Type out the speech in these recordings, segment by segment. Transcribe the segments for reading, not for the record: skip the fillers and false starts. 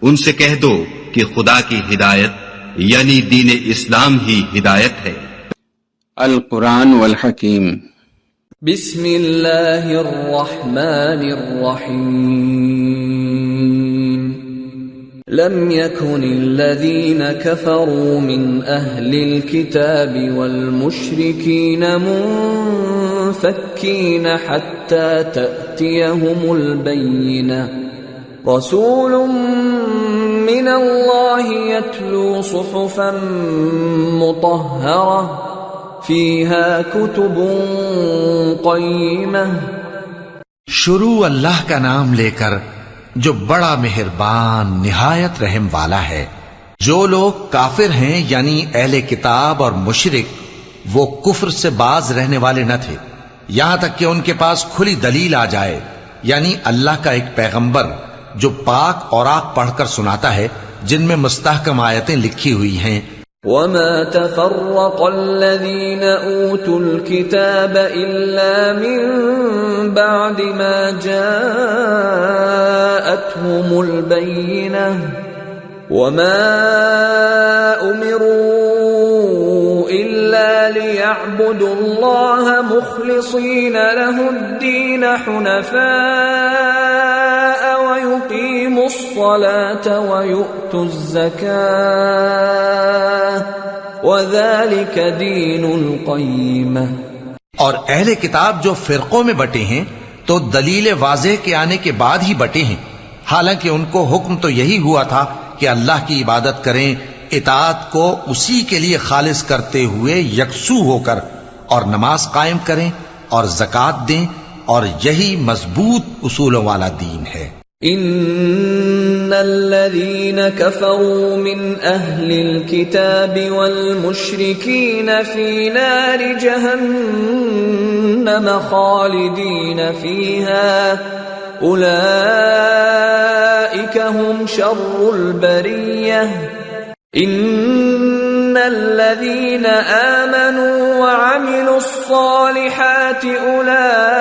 ان سے کہہ دو کہ خدا کی ہدایت یعنی دین اسلام ہی ہدایت ہے۔ القرآن والحکیم۔ بسم اللہ الرحمن الرحیم۔ لم يكن الذين كفروا من أهل الكتاب والمشركين منفكين حتى تأتيهم البينة رسول من الله يتلو صحفا مطهرة فيها كتب قيمة۔ شروع اللہ کا نام لے کر جو بڑا مہربان نہایت رحم والا ہے۔ جو لوگ کافر ہیں یعنی اہل کتاب اور مشرک، وہ کفر سے باز رہنے والے نہ تھے یہاں تک کہ ان کے پاس کھلی دلیل آ جائے، یعنی اللہ کا ایک پیغمبر جو پاک اوراق پڑھ کر سناتا ہے جن میں مستحکم آیتیں لکھی ہوئی ہیں۔ وما تفرق الذين اوتوا الكتاب الا من بعد ما جاءتهم البينة وما امروا الا ليعبدوا الله مخلصين له الدين حنفاء ويقيموا الصلاة ويؤتوا الزكاة وذلك دين القيمة۔ اور اہل کتاب جو فرقوں میں بٹے ہیں تو دلیل واضح کے آنے کے بعد ہی بٹے ہیں، حالانکہ ان کو حکم تو یہی ہوا تھا کہ اللہ کی عبادت کریں، اطاعت کو اسی کے لیے خالص کرتے ہوئے یکسو ہو کر، اور نماز قائم کریں اور زکوٰۃ دیں، اور یہی مضبوط اصولوں والا دین ہے۔ ان الذين كفروا من اهل الكتاب والمشركين في نار جهنم خالدين فيها اولئك هم شر البرية۔ ان الذين آمنوا وعملوا الصالحات اولئك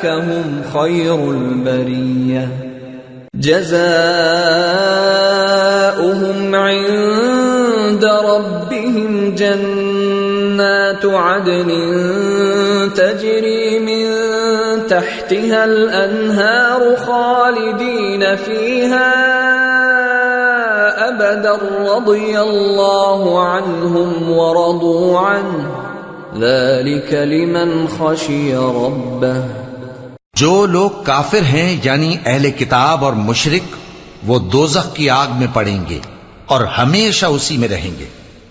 هم خير البرية جزاؤهم عند ربهم جنات عدن تجري من تحتها الأنهار خالدين فيها أبدا رضي الله عنهم ورضوا عنه ذلك لمن خشي ربه۔ جو لوگ کافر ہیں یعنی اہل کتاب اور مشرک، وہ دوزخ کی آگ میں پڑیں گے اور ہمیشہ اسی میں رہیں گے۔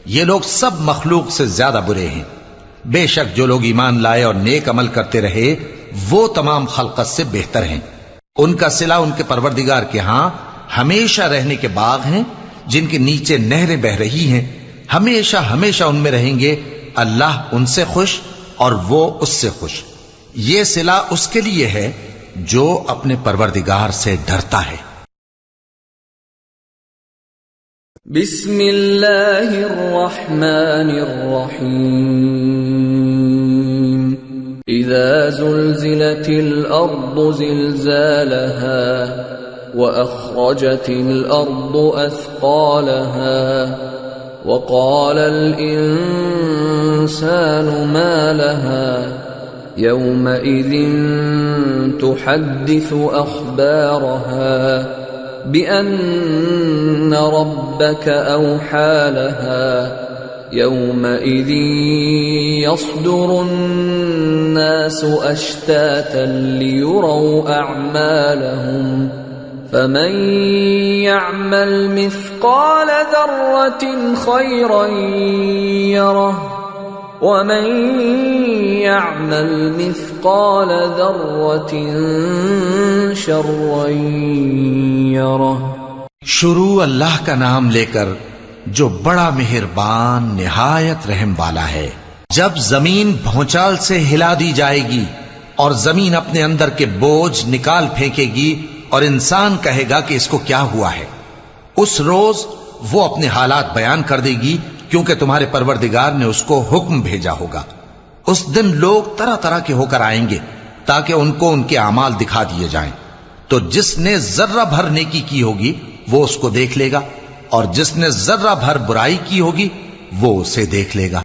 یہ لوگ سب مخلوق سے زیادہ برے ہیں۔ بے شک جو لوگ ایمان لائے اور نیک عمل کرتے رہے وہ تمام خلقت سے بہتر ہیں۔ ان کا صلہ ان کے پروردگار کے ہاں ہمیشہ رہنے کے باغ ہیں جن کے نیچے نہریں بہ رہی ہیں، ہمیشہ ہمیشہ ان میں رہیں گے۔ اللہ ان سے خوش اور وہ اس سے خوش۔ یہ صلہ اس کے لیے ہے جو اپنے پروردگار سے ڈرتا ہے۔ بسم اللہ الرحمن الرحیم۔ اذا زلزلت الارض زلزالها واخرجت الارض اثقالها وقال الانسان ما لها يومئذ تحدث اخبارها بأن ربك أوحى لها يومئذ يصدر الناس أشتاتا ليروا أعمالهم فمن يعمل مثقال ذرة خيرا يره ومن يعمل مثقال ذرة شرا يره۔ شروع اللہ کا نام لے کر جو بڑا مہربان نہایت رحم والا ہے۔ جب زمین بھونچال سے ہلا دی جائے گی اور زمین اپنے اندر کے بوجھ نکال پھینکے گی اور انسان کہے گا کہ اس کو کیا ہوا ہے، اس روز وہ اپنے حالات بیان کر دے گی کیونکہ تمہارے پروردگار نے اس کو حکم بھیجا ہوگا۔ اس دن لوگ طرح طرح کے ہو کر آئیں گے تاکہ ان کو ان کے اعمال دکھا دیے جائیں۔ تو جس نے ذرہ بھر نیکی کی ہوگی وہ اس کو دیکھ لے گا، اور جس نے ذرہ بھر برائی کی ہوگی وہ اسے دیکھ لے گا۔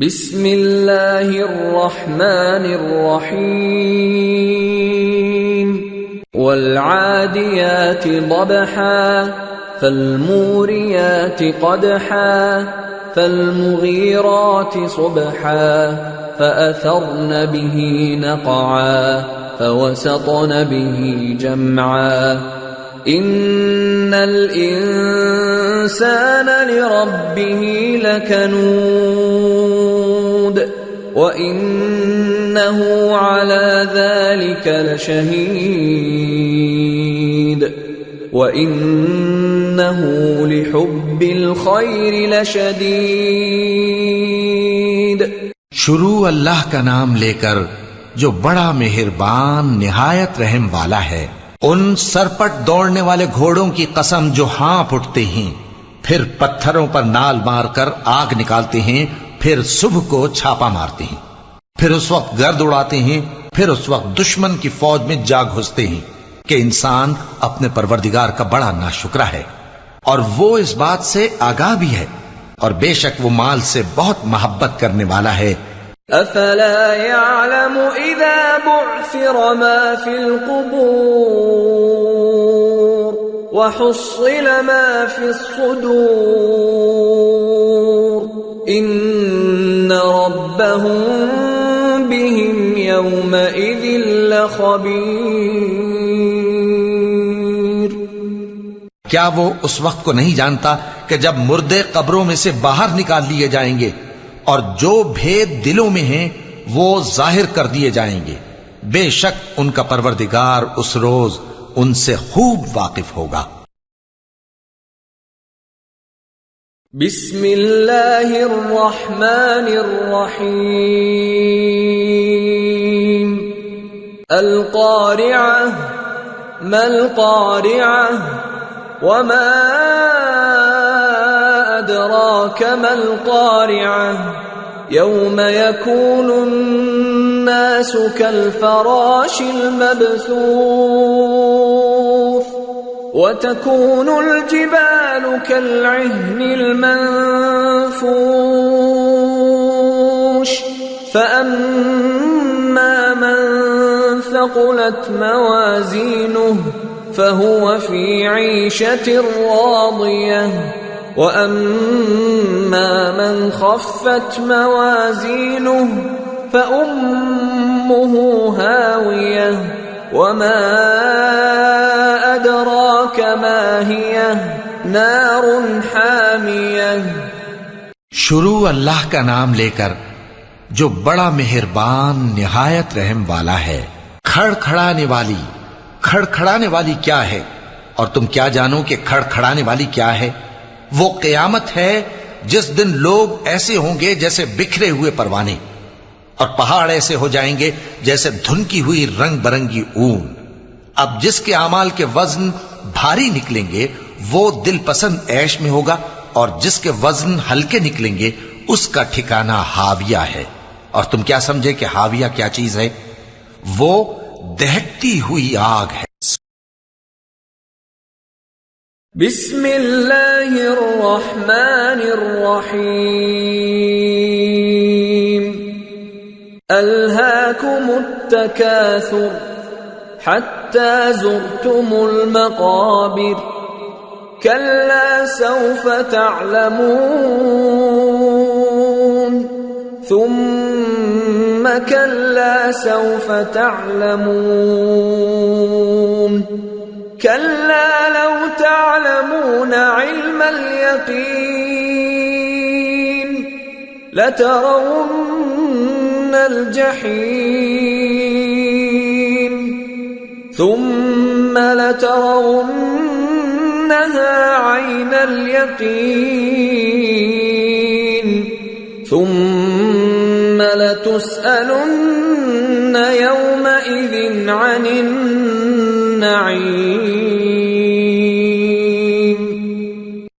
بسم اللہ الرحمن الرحیم والعادیات ضبحا فالموریات قدحا فالمغیرات صبحا فأثرن به نقعا فوسطن به جمعا ان الانسان لربه لکنود وانه على ذلك لشهيد وانه لحب الخير لشديد۔ شروع اللہ کا نام لے کر جو بڑا مہربان نہایت رحم والا ہے۔ ان سرپٹ دوڑنے والے گھوڑوں کی قسم جو ہانپ اٹھتے ہیں، پھر پتھروں پر نال مار کر آگ نکالتے ہیں، پھر صبح کو چھاپا مارتے ہیں، پھر اس وقت گرد اڑاتے ہیں، پھر اس وقت دشمن کی فوج میں جا گھستے ہیں کہ انسان اپنے پروردگار کا بڑا ناشکرا ہے، اور وہ اس بات سے آگاہ بھی ہے، اور بے شک وہ مال سے بہت محبت کرنے والا ہے۔ افلا يعلم اذا بعثر ما في القبور وحصل ما في الصدور ان ربهم بهم يومئذ لخبير۔ کیا وہ اس وقت کو نہیں جانتا کہ جب مردے قبروں میں سے باہر نکال لیے جائیں گے اور جو بھید دلوں میں ہیں وہ ظاہر کر دیے جائیں گے، بے شک ان کا پروردگار اس روز ان سے خوب واقف ہوگا۔ بسم اللہ الرحمن الرحیم القارعہ ما القارعہ وما أدراك ما القارعة يوم يكون الناس كالفراش المبثوث وتكون الجبال كالعهن المنفوش فأما من ثقلت موازينه فهو في عيشة راضية وأما من خفت موازينه فأمه هاوية وما أدراك ما هي نار حامية۔ شروع اللہ کا نام لے کر جو بڑا مہربان نہایت رحم والا ہے۔ کھڑکھڑانے والی کیا ہے، اور تم کیا جانو کہ کھڑکھڑانے والی کیا ہے؟ وہ قیامت ہے جس دن لوگ ایسے ہوں گے جیسے بکھرے ہوئے پروانے، اور پہاڑ ایسے ہو جائیں گے جیسے دھنکی ہوئی رنگ برنگی اون۔ اب جس کے اعمال کے وزن بھاری نکلیں گے وہ دل پسند عیش میں ہوگا، اور جس کے وزن ہلکے نکلیں گے اس کا ٹھکانہ ہاویہ ہے۔ اور تم کیا سمجھے کہ ہاویہ کیا چیز ہے؟ وہ دہکتی ہوئی آگ ہے۔ بسم اللہ الرحمن الرحیم الہاکم التکاثر حتی زرتم المقابر کلا سوف تعلمون ثم کلا سوف تعلمون كلا لو تعلمون علم اليقين لترون الجحيم ثم لترونها عين اليقين ثم لتسألن يومئذ عن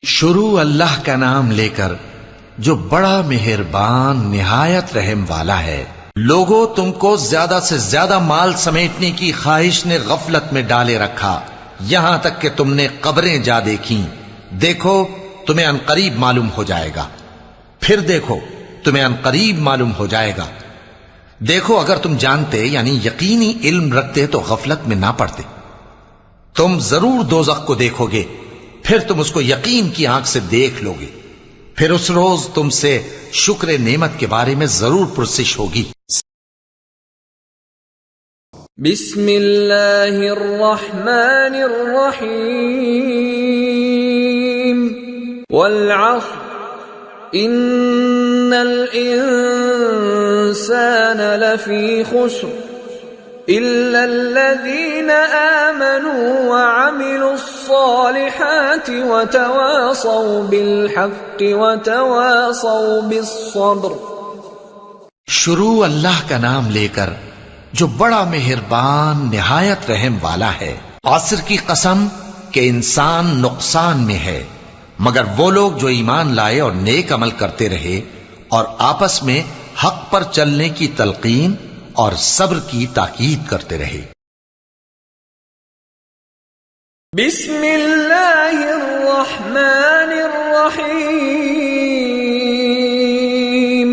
شروع اللہ کا نام لے کر جو بڑا مہربان نہایت رحم والا ہے۔ لوگوں، تم کو زیادہ سے زیادہ مال سمیٹنے کی خواہش نے غفلت میں ڈالے رکھا، یہاں تک کہ تم نے قبریں جا دیکھیں۔ دیکھو تمہیں عنقریب معلوم ہو جائے گا، پھر دیکھو تمہیں عنقریب معلوم ہو جائے گا۔ دیکھو اگر تم جانتے یعنی یقینی علم رکھتے تو غفلت میں نہ پڑتے۔ تم ضرور دوزخ کو دیکھو گے، پھر تم اس کو یقین کی آنکھ سے دیکھ لو گے، پھر اس روز تم سے شکر نعمت کے بارے میں ضرور پرسش ہوگی۔ بسم اللہ الرحمن الرحیم والعصر ان الانسان لفی خسر الا الذین آمنوا وعملوا الصالحات وتواصوا بالحق وتواصوا بالصبر۔ شروع اللہ کا نام لے کر جو بڑا مہربان نہایت رحم والا ہے۔ عصر کی قسم کہ انسان نقصان میں ہے مگر وہ لوگ جو ایمان لائے اور نیک عمل کرتے رہے اور آپس میں حق پر چلنے کی تلقین اور صبر کی تاکید کرتے رہے۔ بسم اللہ الرحمن الرحیم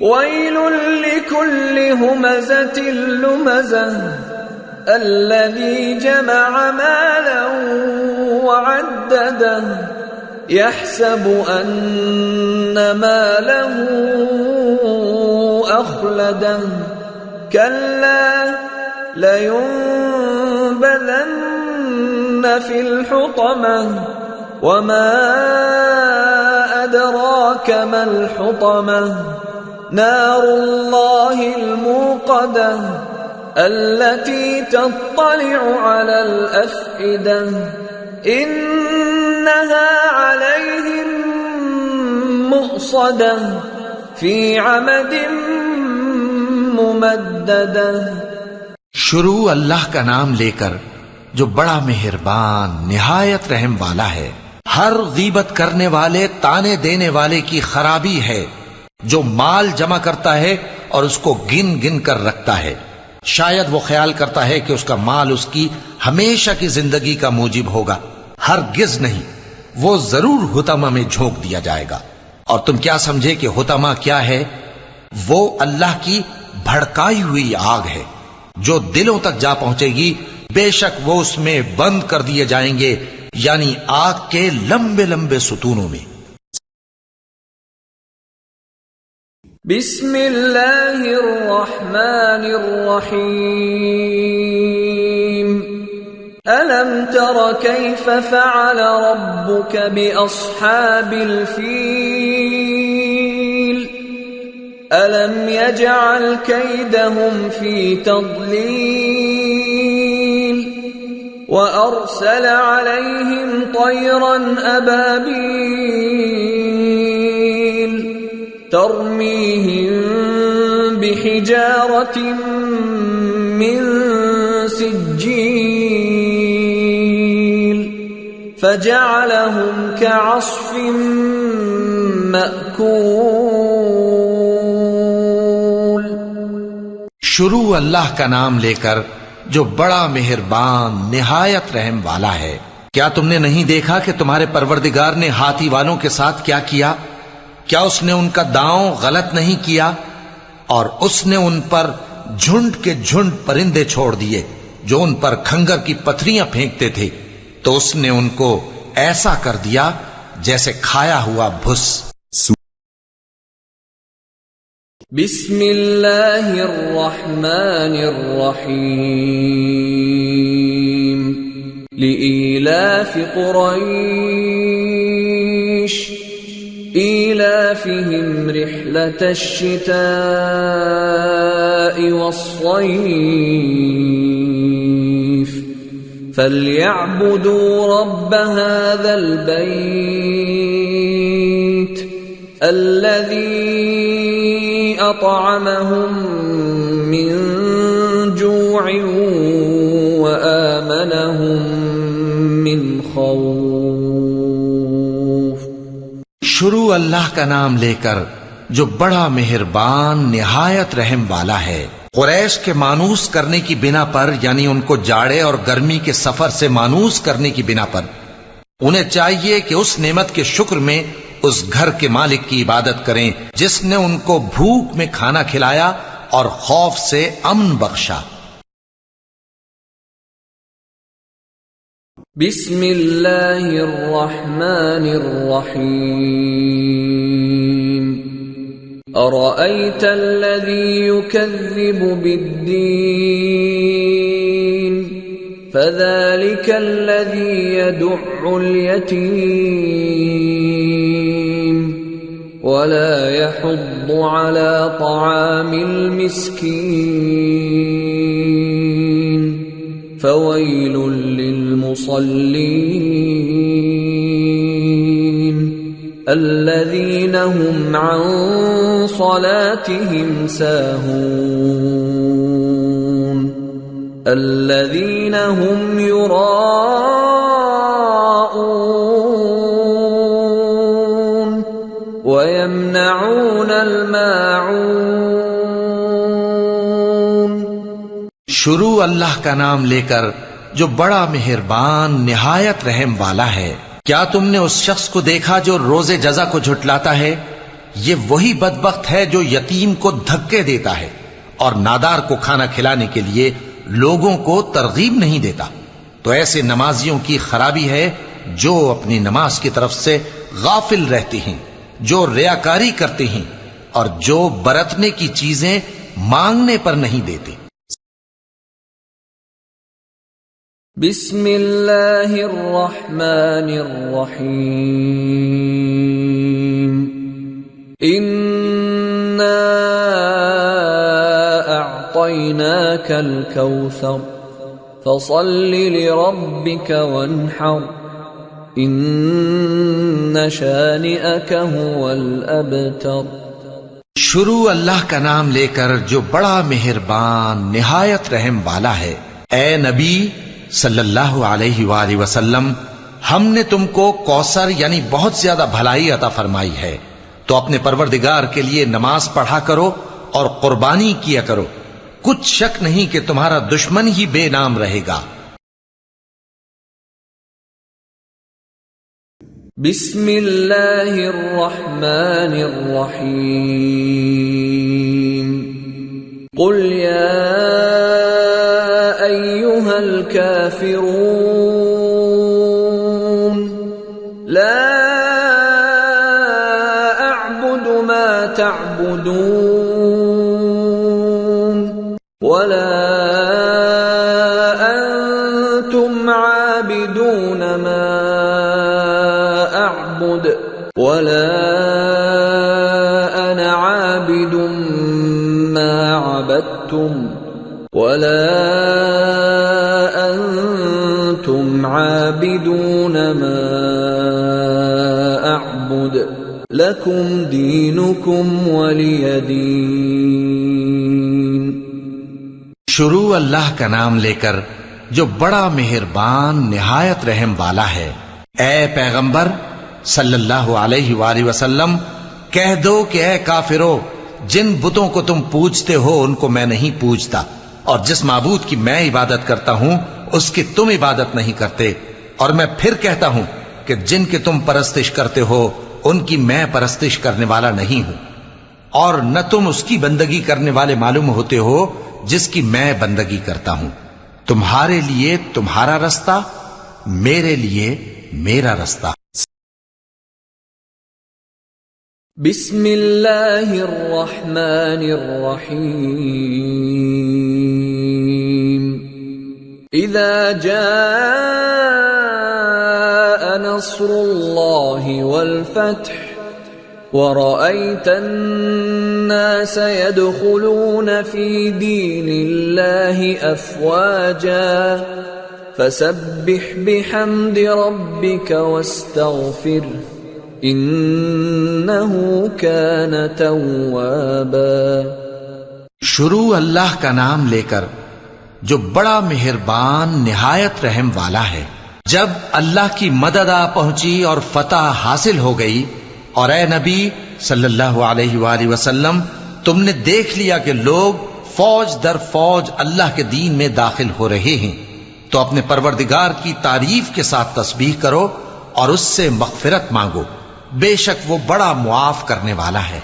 ویل لکل ہمزۃ لمزہ الذی جمع مالا وعددہ يحسب أن ماله أخلده كلا لينبذن في الحطمة وما أدراك ما الحطمة نار الله الموقدة التي تطلع على الأفئدة إنها عليهم مؤصدة في عمد ممددة۔ شروع اللہ کا نام لے کر جو بڑا مہربان نہایت رحم والا ہے۔ ہر غیبت کرنے والے تانے دینے والے کی خرابی ہے جو مال جمع کرتا ہے اور اس کو گن گن کر رکھتا ہے، شاید وہ خیال کرتا ہے کہ اس کا مال اس کی ہمیشہ کی زندگی کا موجب ہوگا، ہرگز نہیں، وہ ضرور حطمہ میں جھونک دیا جائے گا۔ اور تم کیا سمجھے کہ حطمہ کیا ہے؟ وہ اللہ کی بھڑکائی ہوئی آگ ہے جو دلوں تک جا پہنچے گی، بے شک وہ اس میں بند کر دیے جائیں گے، یعنی آگ کے لمبے لمبے ستونوں میں۔ بسم اللہ الرحمن الرحیم ألم تر كيف فعل ربك بأصحاب الفيل ألم يجعل كيدهم في تضليل وأرسل عليهم طيرا أبابيل ترميهم بحجارة من سجيل فجعلهم كعصف مأكول۔ شروع اللہ کا نام لے کر جو بڑا مہربان نہایت رحم والا ہے۔ کیا تم نے نہیں دیکھا کہ تمہارے پروردگار نے ہاتھی والوں کے ساتھ کیا کیا؟ کیا اس نے ان کا داؤں غلط نہیں کیا؟ اور اس نے ان پر جھنڈ کے جھنڈ پرندے چھوڑ دیے جو ان پر کھنگر کی پتھریاں پھینکتے تھے، تو اس نے ان کو ایسا کر دیا جیسے کھایا ہوا بھس۔ بسم اللہ الرحمن الرحیم لإیلاف قریش إيلافهم رحلة الشتاء والصيف فليعبدوا رب هذا البيت الذي أطعمهم من جوع وآمنهم من خوف۔ شروع اللہ کا نام لے کر جو بڑا مہربان نہایت رحم والا ہے۔ قریش کے مانوس کرنے کی بنا پر، یعنی ان کو جاڑے اور گرمی کے سفر سے مانوس کرنے کی بنا پر، انہیں چاہیے کہ اس نعمت کے شکر میں اس گھر کے مالک کی عبادت کریں جس نے ان کو بھوک میں کھانا کھلایا اور خوف سے امن بخشا۔ بسم اللہ الرحمن الرحیم ارأیت الذی یکذب بالدین فذلك الذی يدع الیتیم ولا يحض على طعام المسکین فویل للمصلین الذین هم عن صلاتهم ساہون الذین هم یراءون ویمنعون الماعون۔ شروع اللہ کا نام لے کر جو بڑا مہربان نہایت رحم والا ہے۔ کیا تم نے اس شخص کو دیکھا جو روز جزا کو جھٹلاتا ہے؟ یہ وہی بدبخت ہے جو یتیم کو دھکے دیتا ہے اور نادار کو کھانا کھلانے کے لیے لوگوں کو ترغیب نہیں دیتا۔ تو ایسے نمازیوں کی خرابی ہے جو اپنی نماز کی طرف سے غافل رہتے ہیں، جو ریاکاری کرتے ہیں اور جو برتنے کی چیزیں مانگنے پر نہیں دیتے۔ بسم اللہ الرحمن الرحیم انا اعطیناک الکوثر فصل لربک وانحر ان شانئک هو الابتر۔ شروع اللہ کا نام لے کر جو بڑا مہربان نہایت رحم والا ہے۔ اے نبی صلی اللہ علیہ وآلہ وسلم، ہم نے تم کو کوثر یعنی بہت زیادہ بھلائی عطا فرمائی ہے، تو اپنے پروردگار کے لیے نماز پڑھا کرو اور قربانی کیا کرو، کچھ شک نہیں کہ تمہارا دشمن ہی بے نام رہے گا۔ بسم اللہ الرحمن الرحیم قل یا ایہا الکافرون لا اعبد ما تعبدون ولا انتم عابدون ما اعبد ولا انا عابد ما عبدتم ولا انتم عابدون ما اعبد لکم دینکم ولی دین۔ شروع اللہ کا نام لے کر جو بڑا مہربان نہایت رحم والا ہے۔ اے پیغمبر صلی اللہ علیہ وآلہ وسلم، کہہ دو کہ اے کافرو، جن بتوں کو تم پوجتے ہو ان کو میں نہیں پوجتا، اور جس معبود کی میں عبادت کرتا ہوں اس کی تم عبادت نہیں کرتے، اور میں پھر کہتا ہوں کہ جن کی تم پرستش کرتے ہو ان کی میں پرستش کرنے والا نہیں ہوں، اور نہ تم اس کی بندگی کرنے والے معلوم ہوتے ہو جس کی میں بندگی کرتا ہوں۔ تمہارے لیے تمہارا رستہ، میرے لیے میرا رستہ۔ بسم اللہ الرحمن الرحیم اذا جاء نصر اللہ والفتح ورأيت الناس يدخلون في دين الله أفواجا فسبح بحمد ربك واستغفره إنه كان توابا۔ شروع اللہ کا نام لے کر جو بڑا مہربان نہایت رحم والا ہے۔ جب اللہ کی مدد آ پہنچی اور فتح حاصل ہو گئی، اور اے نبی صلی اللہ علیہ وآلہ وسلم، تم نے دیکھ لیا کہ لوگ فوج در فوج اللہ کے دین میں داخل ہو رہے ہیں، تو اپنے پروردگار کی تعریف کے ساتھ تسبیح کرو اور اس سے مغفرت مانگو، بے شک وہ بڑا معاف کرنے والا ہے۔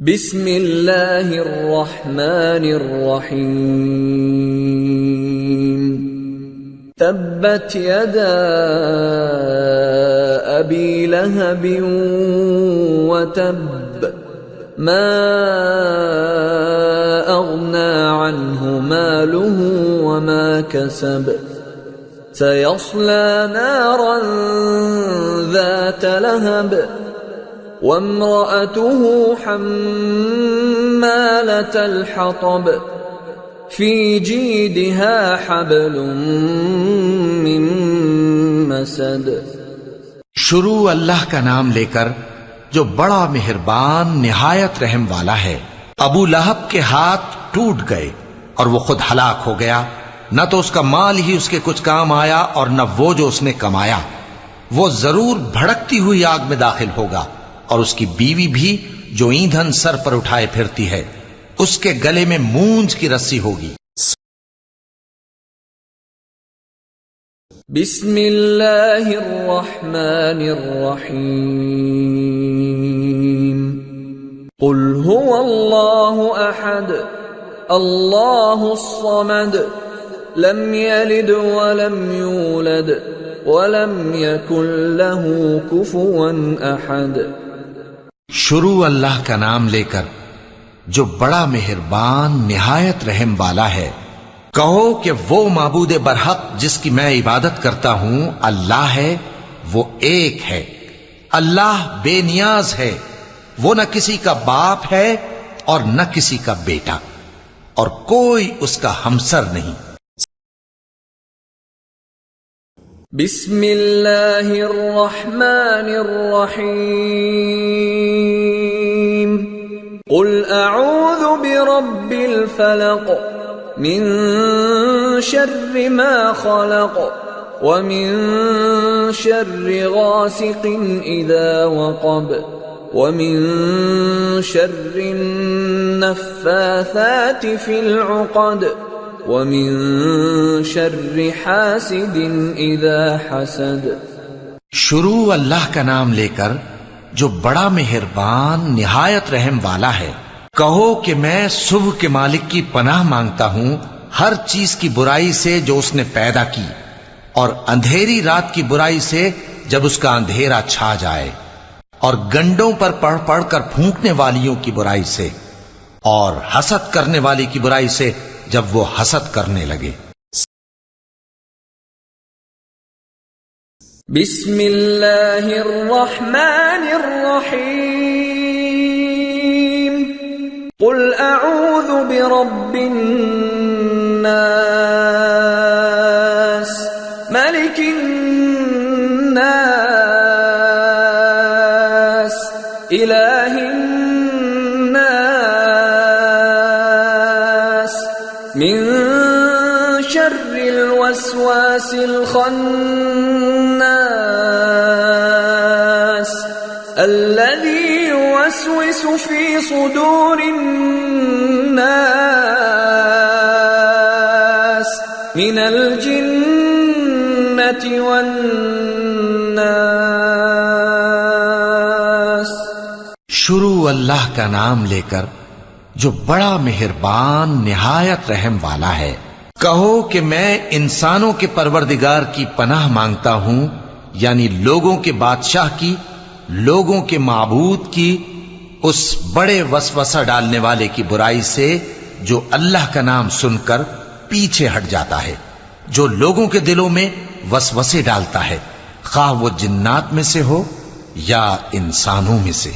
بسم اللہ الرحمن الرحیم، تبت یدا ابی لہب وتب ما اغنى عنه ماله وما كسب سيصلى نارا ذات لهب وامرأته حمالة الحطب في جيدها حبل من مسد۔ شروع اللہ کا نام لے کر جو بڑا مہربان نہایت رحم والا ہے۔ ابو لہب کے ہاتھ ٹوٹ گئے اور وہ خود ہلاک ہو گیا، نہ تو اس کا مال ہی اس کے کچھ کام آیا اور نہ وہ جو اس نے کمایا۔ وہ ضرور بھڑکتی ہوئی آگ میں داخل ہوگا، اور اس کی بیوی بھی جو ایندھن سر پر اٹھائے پھرتی ہے، اس کے گلے میں مونج کی رسی ہوگی۔ بسم اللہ الرحمن الرحیم، قل هو اللہ احد اللہ الصمد لم یلد ولم یولد ولم یکن له کفوا احد۔ شروع اللہ کا نام لے کر جو بڑا مہربان نہایت رحم والا ہے۔ کہو کہ وہ معبود برحق جس کی میں عبادت کرتا ہوں اللہ ہے، وہ ایک ہے، اللہ بے نیاز ہے، وہ نہ کسی کا باپ ہے اور نہ کسی کا بیٹا، اور کوئی اس کا ہمسر نہیں۔ بسم اللہ الرحمن الرحیم، قل اعوذ برب الفلق من شر ما خلق ومن شر غاسق اذا وقب ومن شر النفاثات في العقد ومن شر حاسد اذا حسد۔ شروع اللہ کا نام لے کر جو بڑا مہربان نہایت رحم والا ہے۔ کہو کہ میں صبح کے مالک کی پناہ مانگتا ہوں ہر چیز کی برائی سے جو اس نے پیدا کی، اور اندھیری رات کی برائی سے جب اس کا اندھیرا چھا جائے، اور گنڈوں پر پڑھ پڑھ کر پھونکنے والیوں کی برائی سے، اور حسد کرنے والی کی برائی سے جب وہ حسد کرنے لگے۔ بسم اللہ الرحمن الرحیم، قل اعوذ برب الناس ملک الناس الہ الناس من شر الوسواس الخناس الذي يوسوس في صدور الناس من الجنة والناس۔ شروع اللہ کا نام لے کر جو بڑا مہربان نہایت رحم والا ہے۔ کہو کہ میں انسانوں کے پروردگار کی پناہ مانگتا ہوں، یعنی لوگوں کے بادشاہ کی، لوگوں کے معبود کی، اس بڑے وسوسہ ڈالنے والے کی برائی سے جو اللہ کا نام سن کر پیچھے ہٹ جاتا ہے، جو لوگوں کے دلوں میں وسوسے ڈالتا ہے، خواہ وہ جنات میں سے ہو یا انسانوں میں سے۔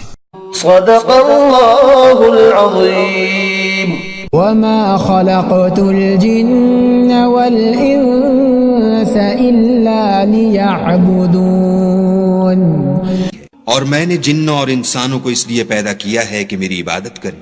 صدق اللہ العظیم۔ وما خلقت الجن والانس الا ليعبدون۔ اور میں نے جنوں اور انسانوں کو اس لیے پیدا کیا ہے کہ میری عبادت کریں۔